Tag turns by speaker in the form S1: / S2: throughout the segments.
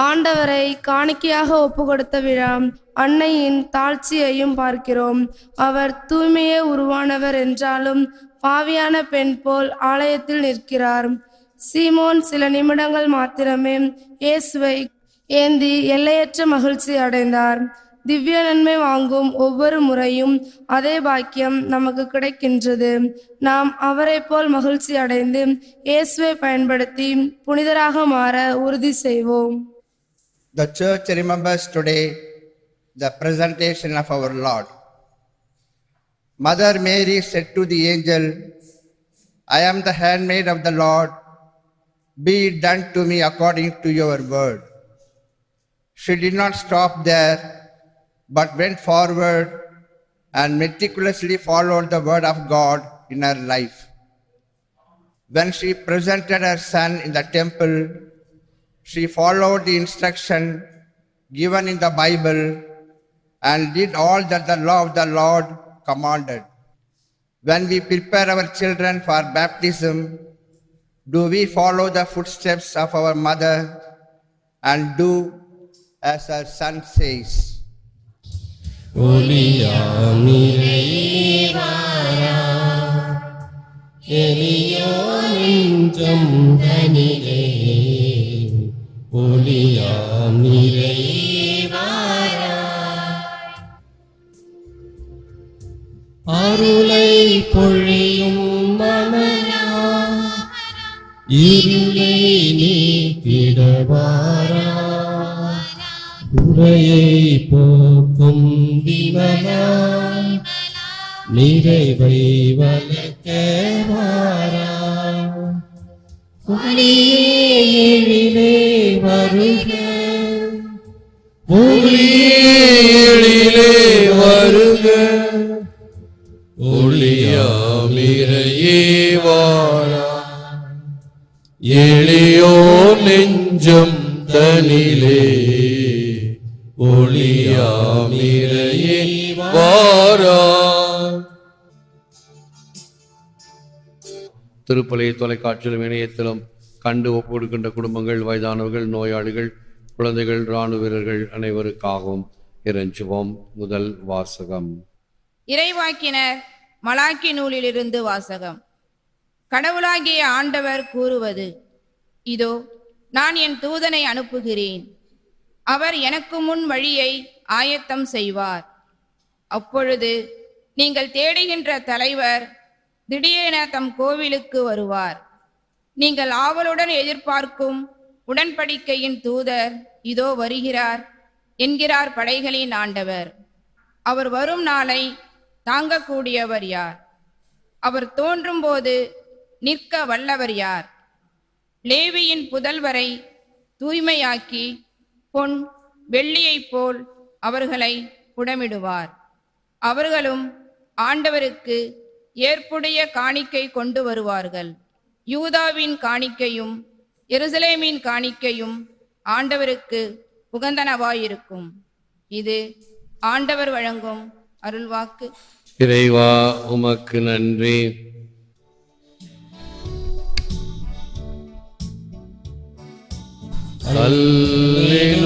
S1: ஆண்டவரை காணிக்கையாக ஒப்புக்கொடுத்த விழா. அன்னையின் தாழ்ச்சியையும் பார்க்கிறோம். அவர் தூய்மையே உருவானவர் என்றாலும் பாவியான பெண் போல் ஆலயத்தில் நிற்கிறார். சீமோன் சில நிமிடங்கள் மாத்திரமே இயேசுவை ஏந்தி எல்லையற்ற மகிழ்ச்சி அடைந்தார். திவ்ய நன்மை வாங்கும் ஒவ்வொரு முறையும் அதே பாக்கியம் நமக்கு கிடைக்கின்றது. நாம் அவரை போல் மகிழ்ச்சி அடைந்து இயேசுவை பயன்படுத்தி புனிதராக மாற உறுதி செய்வோம்.
S2: The church remembers today the presentation of our Lord. Mother Mary said to the angel, I am the handmaid of the Lord. Be it done to me according to your word. She did not stop there, but went forward and meticulously followed the word of God in her life. When she presented her son in the temple, she followed the instruction given in the Bible and did all that the law of the Lord commanded. When we prepare our children for baptism, do we follow the footsteps of our mother and do as her son says?
S3: அருளை பொழியும் மனனா இருளை நீக்கிடவாரா குறையை போக்கும் விமலா நிறைவை வளர்க்கவாரா ஒளியிலே வருக ஒளியிலே வருக ஒளியாமிரையே வாரா எளியோ நெஞ்சம் தனிலே ஒளியாமிரையே வாரா.
S4: திருப்பலி தொலைக்காட்சியிலும் இணையத்திலும் கண்டு ஒப்புக்கொடுக்கின்ற குடும்பங்கள், வயதானவர்கள், நோயாளிகள், குழந்தைகள், இராணுவ வீரர்கள் அனைவருக்காகவும் இறைஞ்சுவோம். முதல் வாசகம்.
S5: இறைவாக்கினர் மலாக்கி நூலிலிருந்து வாசகம். கடவுளாகிய ஆண்டவர் கூறுவது, இதோ நான் என் தூதனை அனுப்புகிறேன். அவர் எனக்கு முன் வழியை ஆயத்தம் செய்வார். அப்பொழுது நீங்கள் தேடுகின்ற தலைவர் திடீரென தம் கோவிலுக்கு வருவார். நீங்கள் ஆவலுடன் எதிர்பார்க்கும் உடன்படிக்கையின் தூதர் இதோ வருகிறார் என்கிறார் படைகளின் ஆண்டவர். அவர் வரும் நாளை தாங்கக்கூடியவர் யார்? அவர் தோன்றும் போது நிற்க வல்லவர் யார்? லேவியின் புதல்வரை தூய்மையாக்கி பொன் வெள்ளியைப் போல் அவர்களை புடமிடுவார். அவர்களும் ஆண்டவருக்கு ஏற்புடைய காணிக்கை கொண்டு வருவார்கள். யூதாவின் காணிக்கையும் எருசலேமின் காணிக்கையும் ஆண்டவருக்கு உகந்தனவாயிருக்கும். இது ஆண்டவர் வழங்கும் அருள்வாக்கு.
S4: இறைவா உமக்கு நன்றி.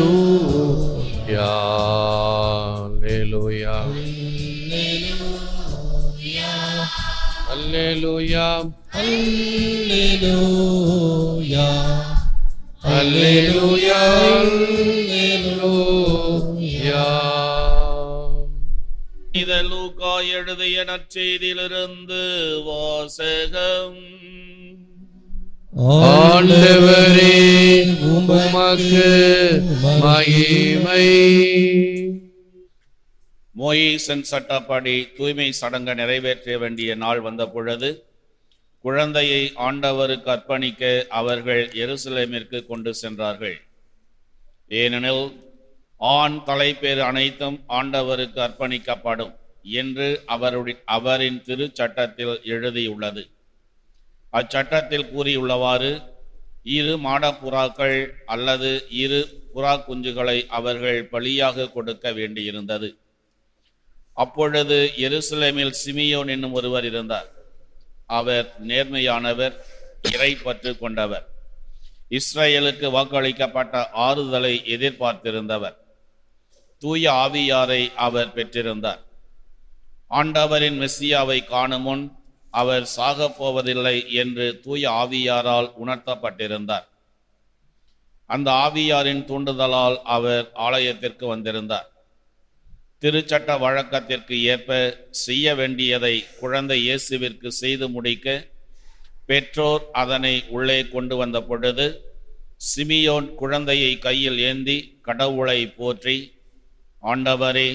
S4: அல்லேலூயா அல்லேலூயா அல்லேலூயா அல்லேலூயா அல்லேலூயா.
S6: இத லூக்கா எழுதிய நற்செய்தியிலிருந்து வாசகம்.
S3: ஆண்டவரே உமக்கு மகிமை.
S6: மோயிசன் சட்டப்படி தூய்மை சடங்கு நிறைவேற்ற வேண்டிய நாள் வந்த பொழுது குழந்தையை ஆண்டவருக்கு அர்ப்பணிக்க அவர்கள் எருசலேமிற்கு கொண்டு சென்றார்கள். ஏனெனில் ஆண் தலைப்பேறு அனைத்தும் ஆண்டவருக்கு அர்ப்பணிக்கப்படும் என்று அவரின் திருச்சட்டத்தில் எழுதியுள்ளது. அச்சட்டத்தில் கூறியுள்ளவாறு 2 மாடப்புறாக்கள் அல்லது 2 புறா குஞ்சுகளை அவர்கள் பலியாக கொடுக்க வேண்டியிருந்தது. அப்பொழுது எருசலேமில் சிமியோன் என்னும் ஒருவர் இருந்தார். அவர் நேர்மையானவர், இறை பற்று கொண்டவர். இஸ்ரேலுக்கு வாக்களிக்கப்பட்ட ஆறுதலை எதிர்பார்த்திருந்தவர். தூய ஆவியாரை அவர் பெற்றிருந்தார். ஆண்டவரின் மெஸ்ஸியாவை காணும் முன் அவர் சாகப் போவதில்லை என்று தூய ஆவியாரால் உணர்த்தப்பட்டிருந்தார். அந்த ஆவியாரின் தூண்டுதலால் அவர் ஆலயத்திற்கு வந்திருந்தார். திருச்சட்ட வழக்கத்திற்கு ஏற்ப செய்ய வேண்டியதை குழந்தை இயேசுவிற்கு செய்து முடிக்க பெற்றோர் அதனை உள்ளே கொண்டு வந்த பொழுது சிமியோன் குழந்தையை கையில் ஏந்தி கடவுளை போற்றி, ஆண்டவரே,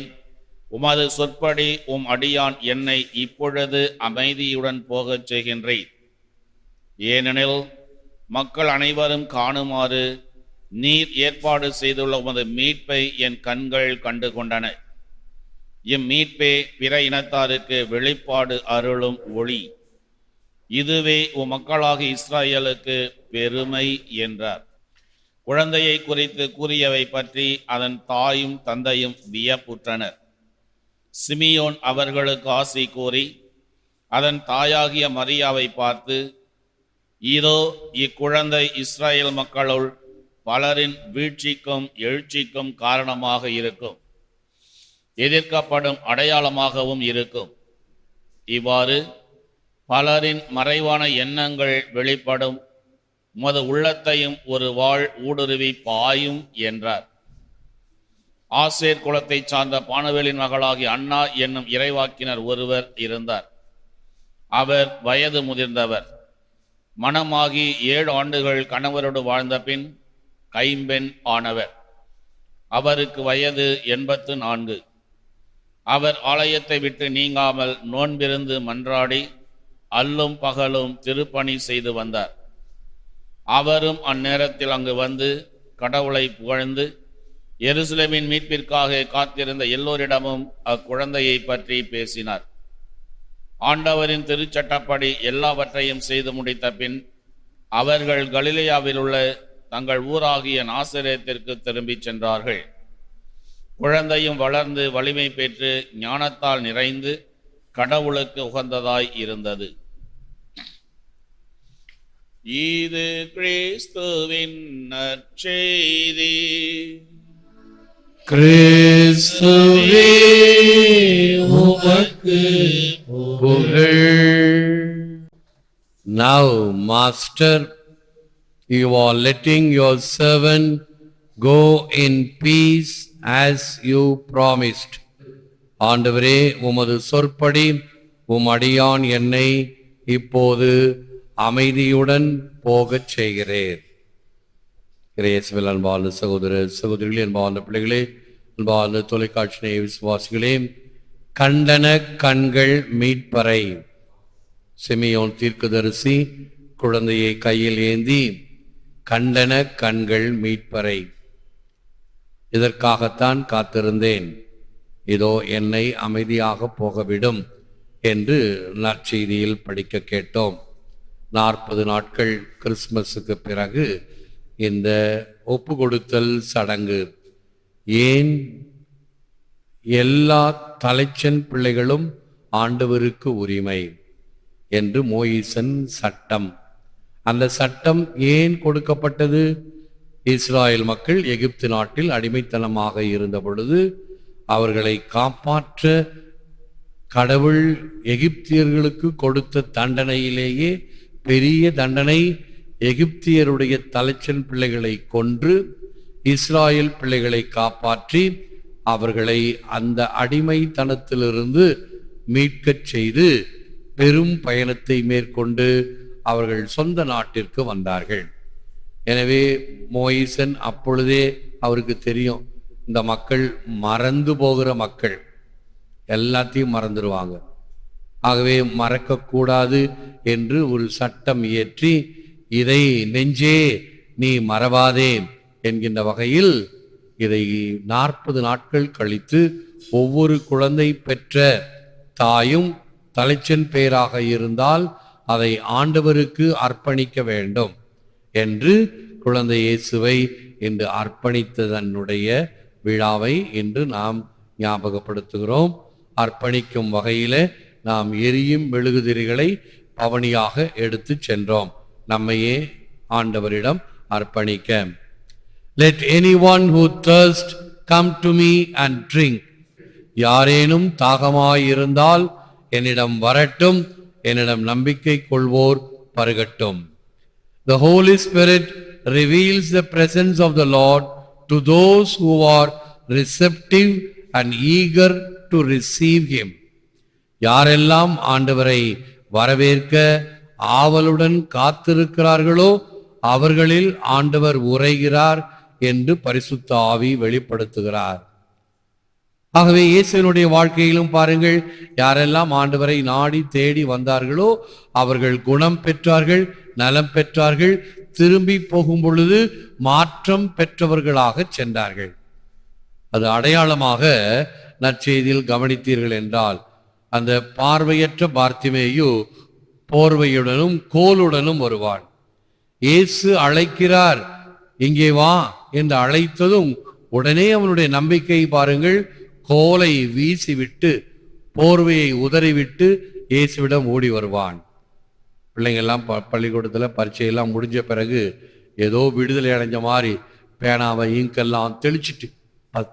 S6: உமது சொற்படி உம் அடியான் என்னை இப்பொழுது அமைதியுடன் போகச் செய்கின்றேன். ஏனெனில் மக்கள் அனைவரும் காணுமாறு நீர் ஏற்பாடு செய்துள்ள உமது மீட்பை என் கண்கள் கண்டு கொண்டன. இம்மீட்பே பிற இனத்தாருக்கு வெளிப்பாடு அருளும் ஒளி. இதுவே உம் மக்களாகிய இஸ்ராயலுக்கு பெருமை என்றார். குழந்தையை குறித்து கூறியவை பற்றி அதன் தாயும் தந்தையும் வியப்புற்றனர். சிமியோன் அவர்களுக்கு ஆசி கூறி அதன் தாயாகிய மரியாவை பார்த்து, இதோ இக்குழந்தை இஸ்ராயல் மக்களுள் பலரின் வீழ்ச்சிக்கும் எழுச்சிக்கும் காரணமாக இருக்கும், எதிர்க்கப்படும் அடையாளமாகவும் இருக்கும். இவ்வாறு பலரின் மறைவான எண்ணங்கள் வெளிப்படும், உமது உள்ளத்தையும் ஒரு வாழ் ஊடுருவி பாயும் என்றார். ஆசேர் குலத்தை சார்ந்த பானுவேலின் மகளாகிய அன்னா என்னும் இறைவாக்கினர் ஒருவர் இருந்தார். அவர் வயது முதிர்ந்தவர். மணமாகி 7 ஆண்டுகள் கணவரோடு வாழ்ந்த பின் கைம்பெண் ஆனவர். அவருக்கு வயது 84. அவர் ஆலயத்தை விட்டு நீங்காமல் நோன்பிருந்து மன்றாடி அல்லும் பகலும் திருப்பணி செய்து வந்தார். அவரும் அந்நேரத்தில் அங்கு வந்து கடவுளை புகழ்ந்து எருசலேமின் மீட்பிற்காக காத்திருந்த எல்லோரிடமும் அக்குழந்தையை பற்றி பேசினார். ஆண்டவரின் திருச்சட்டப்படி எல்லாவற்றையும் செய்து முடித்த பின் அவர்கள் கலிலேயாவில் உள்ள தங்கள் ஊராகிய நாசரேத்திற்கு திரும்பிச் சென்றார்கள். குழந்தையும் வளர்ந்து வலிமை பெற்று ஞானத்தால் நிறைந்து கடவுளுக்கு உகந்ததாய் இருந்தது. இது கிறிஸ்துவின் நற்செய்தி.
S3: கிறிஸ்துவே உமக்கு புகழ். Now, Master, you are letting your servant go in peace as you promised. ஆண்டவரே, உமது சொற்படி உம் அடியான் என்னை இப்போது அமைதியுடன் போகச் செய்கிறேன். இயேசுவில் அன்பார்ந்த சகோதர சகோதரிகளே, அன்பார்ந்த பிள்ளைகளே, அன்பார்ந்த தொலைக்காட்சி நேய விசுவாசிகளே, கண்டன கண்கள் மீட்பரை. சிமியோன் தீர்க்கதரிசி குழந்தையை கையில் ஏந்தி கண்டன கண்கள் மீட்பரை. இதற்காகத்தான் காத்திருந்தேன், இதோ என்னை அமைதியாக போகவிடும் என்று நற்செய்தியில் படிக்க கேட்டோம். 40 நாட்கள் கிறிஸ்துமஸுக்கு பிறகு இந்த ஒப்பு கொடுத்தல் சடங்கு. ஏன் எல்லா தலைச்சன் பிள்ளைகளும் ஆண்டவருக்கு உரிமை என்று மோயிசன் சட்டம். அந்த சட்டம் ஏன் கொடுக்கப்பட்டது? இஸ்ராயல் மக்கள் எகிப்து நாட்டில் அடிமைத்தனமாக இருந்த பொழுது அவர்களை காப்பாற்ற கடவுள் எகிப்தியர்களுக்கு கொடுத்த தண்டனையிலேயே பெரிய தண்டனை, எகிப்தியருடைய தலைச்சன் பிள்ளைகளை கொன்று இஸ்ராயல் பிள்ளைகளை காப்பாற்றி அவர்களை அந்த அடிமைத்தனத்திலிருந்து மீட்கச் செய்து பெரும் பயணத்தை மேற்கொண்டு அவர்கள் சொந்த நாட்டிற்கு வந்தார்கள். எனவே மோயிசன் அப்பொழுதே அவருக்கு தெரியும், இந்த மக்கள் மறந்து போகிற மக்கள், எல்லாத்தையும் மறந்துடுவாங்க, ஆகவே மறக்கக்கூடாது என்று ஒரு சட்டம் இயற்றி, இதை நெஞ்சே நீ மறவாதே என்கின்ற வகையில் இதை 40 நாட்கள் கழித்து ஒவ்வொரு குழந்தை பெற்ற தாயும் தலைச்சன் பெயராக இருந்தால் அதை ஆண்டவருக்கு அர்ப்பணிக்க வேண்டும் என்று குழந்தை இயேசுவை இன்று அர்ப்பணித்ததனுடைய விழாவை இன்று நாம் ஞாபகப்படுத்துகிறோம். அர்ப்பணிக்கும் வகையில நாம் எரியும் மெழுகுதிரிகளை பவனியாக எடுத்து சென்றோம். நம்மையே ஆண்டவரிடம் அர்ப்பணிக்க. Let anyone who thirst come to me and drink. யாரேனும் தாகமாயிருந்தால் என்னிடம் வரட்டும், என்னிடம் நம்பிக்கை கொள்வோர் பருகட்டும். The Holy Spirit reveals the presence of the Lord to those who are receptive and eager to receive him. யாரெல்லாம் ஆண்டவரை வரவேற்க ஆவலுடன் காத்திருக்கிறார்களோ அவர்களில் ஆண்டவர் உரைகிறார் என்று பரிசுத்த ஆவி வெளிப்படுத்துகிறார். ஆகவே இயேசுவினுடைய வாழ்க்கையிலும் பாருங்கள், யாரெல்லாம் ஆண்டவரை நாடி தேடி வந்தார்களோ அவர்கள் குணம் பெற்றார்கள், நலம் பெற்றார்கள், திரும்பி போகும் பொழுது மாற்றம் பெற்றவர்களாக சென்றார்கள். அது அடையாளமாக நற்செய்தியில் கவனித்தீர்கள் என்றால், அந்த பார்வையற்ற பார்த்திமேயு போர்வையுடனும் கோலுடனும் வருவான். இயேசு அழைக்கிறார், இங்கே வா என்று அழைத்ததும் உடனே அவனுடைய நம்பிக்கை பாருங்கள், கோலை வீசிவிட்டு போர்வையை உதறிவிட்டு இயேசுவிடம் ஓடி வருவான். பிள்ளைங்கள்லாம் பள்ளிக்கூடத்தில் பரீட்சையெல்லாம் முடிஞ்ச பிறகு ஏதோ விடுதலை அடைஞ்ச மாதிரி பேனாவை இங்கெல்லாம் தெளிச்சிட்டு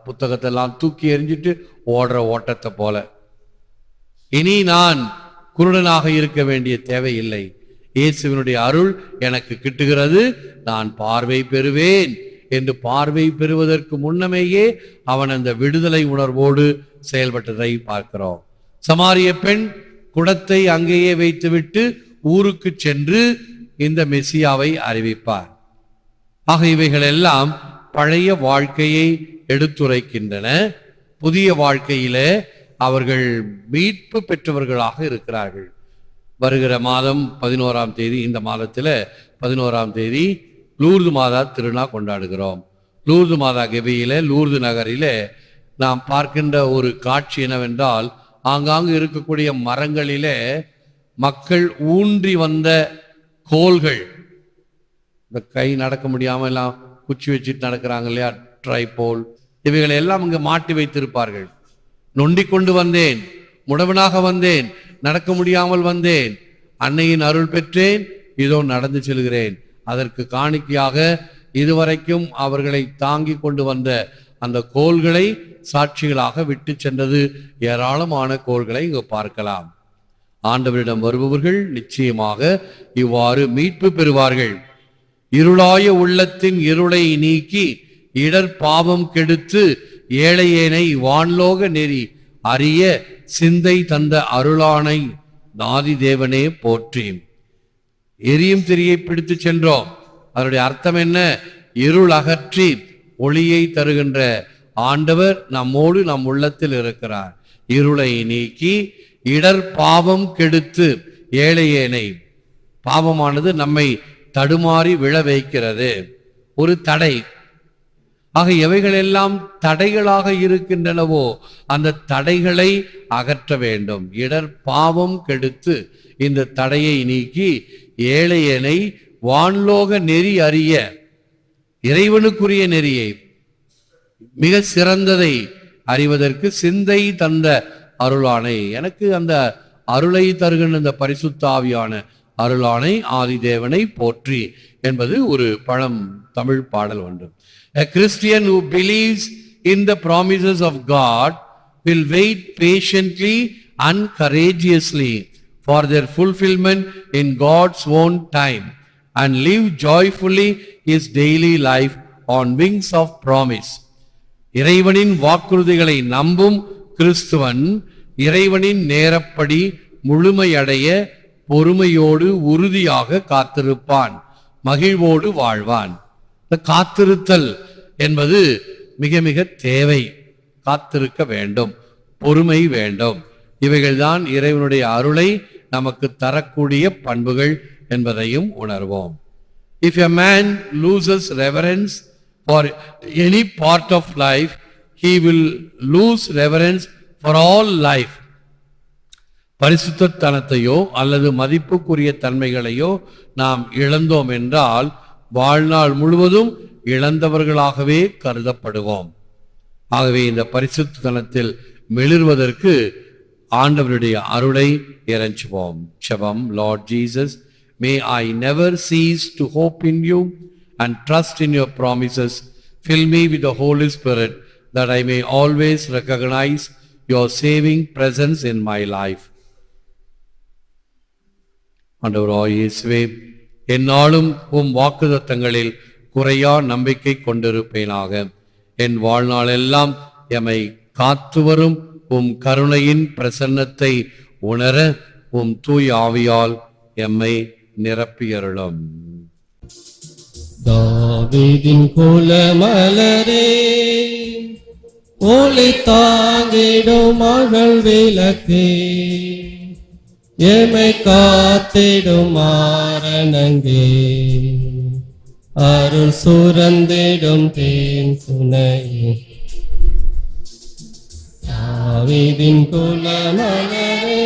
S3: புத்தகத்தெல்லாம் தூக்கி எறிஞ்சிட்டு ஓடுற ஓட்டத்தை போல, இனி நான் குருடனாக இருக்க வேண்டிய தேவையில்லை, இயேசுவினுடைய அருள் எனக்கு கிட்டுகிறது, நான் பார்வை பெறுவேன் என்று பார்வை பெறுவதற்கு முன்னமேயே அவன் அந்த விடுதலை உணர்வோடு செயல்பட்டதை பார்க்கிறோம். சமாரிய பெண் குடத்தை அங்கேயே வைத்துவிட்டு ஊருக்கு சென்று இந்த மெசியாவை அறிவிப்பார். ஆக இவைகள் எல்லாம் பழைய வாழ்க்கையை எடுத்துரைக்கின்றன. புதிய வாழ்க்கையிலே அவர்கள் மீட்பு பெற்றவர்களாக இருக்கிறார்கள். வருகிற மாதம் 11ஆம் தேதி, இந்த மாதத்தில் 11ஆம் தேதி லூர்து மாதா திருநாள் கொண்டாடுகிறோம். லூர்து மாதா கெபியில லூர்து நகரிலே நாம் பார்க்கின்ற ஒரு காட்சி என்னவென்றால், ஆங்காங்கு இருக்கக்கூடிய மரங்களிலே மக்கள் ஊன்றி வந்த கோல்கள், இந்த கை நடக்க முடியாம எல்லாம் குச்சி வச்சுட்டு நடக்கிறாங்க இல்லையா, ட்ரைபோல், இவைகளை எல்லாம் இங்கே மாட்டி வைத்திருப்பார்கள். நொண்டி கொண்டு வந்தேன், முடவனாக வந்தேன், நடக்க முடியாமல் வந்தேன், அன்னையின் அருள் பெற்றேன், இதோ நடந்து செல்கிறேன். அதற்கு காணிக்கையாக இதுவரைக்கும் அவர்களை தாங்கி கொண்டு வந்த அந்த கோல்களை சாட்சிகளாக விட்டு சென்றது ஏராளமான கோல்களை இங்கு பார்க்கலாம். ஆண்டவரிடம் வருபவர்கள் நிச்சயமாக இவ்வாறு மீட்பு பெறுவார்கள். இருளாய உள்ளத்தின் இருளை நீக்கி இடர் பாவம் கெடுத்து ஏழையேனை வான்லோக நெறி அறிய சிந்தை தந்த அருளானை நாதி தேவனே போற்றி. எரியும் திரியை பிடித்து சென்றோம். அதனுடைய அர்த்தம் என்ன? இருள் அகற்றி ஒளியை தருகின்ற ஆண்டவர் நம்மோடு நம் உள்ளத்தில் இருக்கிறார். இருளை நீக்கி இடர் பாவம் கெடுத்து ஏழையேனை, பாவமானது நம்மை தடுமாறி விழ வைக்கிறது, ஒரு தடை. ஆக எவைகளெல்லாம் தடைகளாக இருக்கின்றனவோ அந்த தடைகளை அகற்ற வேண்டும். இடர் பாவம் கெடுத்து இந்த தடையை நீக்கி ஏழையனை வான்லோக நெறி அறிய, இறைவனுக்குரிய நெறியை, மிக சிறந்ததை அறிவதற்கு சிந்தை தந்த அருளானை, எனக்கு அந்த அருளை தருகின்ற இந்த பரிசுத்த ஆவியான அருளானை ஆதிதேவனை போற்றி என்பது ஒரு பழம் தமிழ் பாடல் ஒன்று. A Christian who believes in the promises of God will wait patiently and courageously for their fulfillment in God's own time and live joyfully his daily life on wings of promise. இறைவனின் வாக்குறுதிகளை நம்பும் கிறிஸ்துவன் இறைவனின் நேரப்படி முழுமையடைய பொறுமையோடு உறுதியாக காத்திருப்பான், மகிழ்வோடு வாழ்வான். இந்த காத்திருத்தல் என்பது மிக மிக தேவை. காத்திருக்க வேண்டும், பொறுமை வேண்டும். இவைகள்தான் இறைவனுடைய அருளை நமக்கு தரக்கூடிய பண்புகள் என்பதையும் உணர்வோம். If a man loses reverence for any part of life, he will lose reverence for all life. பரிசுத்தத்தனத்தையோ அல்லது மதிப்புக்குரிய தன்மைகளையோ நாம் இழந்தோம் என்றால் வாழ்நாள் முழுவதும் இழந்தவர்களாகவே கருதப்படுவோம். ஆகவே இந்த பரிசுத்தனத்தில் மிளிர்வதற்கு ஆண்டவருடைய அருளை இறைஞ்சுவோம். ஜெபம். Lord Jesus, may I never cease to hope in you and trust in your promises. Fill me with the Holy Spirit, that I may always recognize your saving presence in my life. ஆண்டவராகிய இயேசுவே, எந்நாளும் உம் வாக்குத்தத்தங்களில் குறையா நம்பிக்கை கொண்டிருப்பேனாக. என் வாழ்நாளெல்லாம் எம்மை காத்து வரும் உம் கருணையின் பிரசன்னத்தை உணர உம் தூய ஆவியால் எம்மை நிரப்பியருளும்.
S7: தாவீதின் குலமலரே, ஒளி தாங்கிடும் மகள் விளக்கே, எமை காத்திடும் மாரணங்கே, அருள் சுரந்திடும் தேன் சுனையே. தாவீதின் குலமலரே,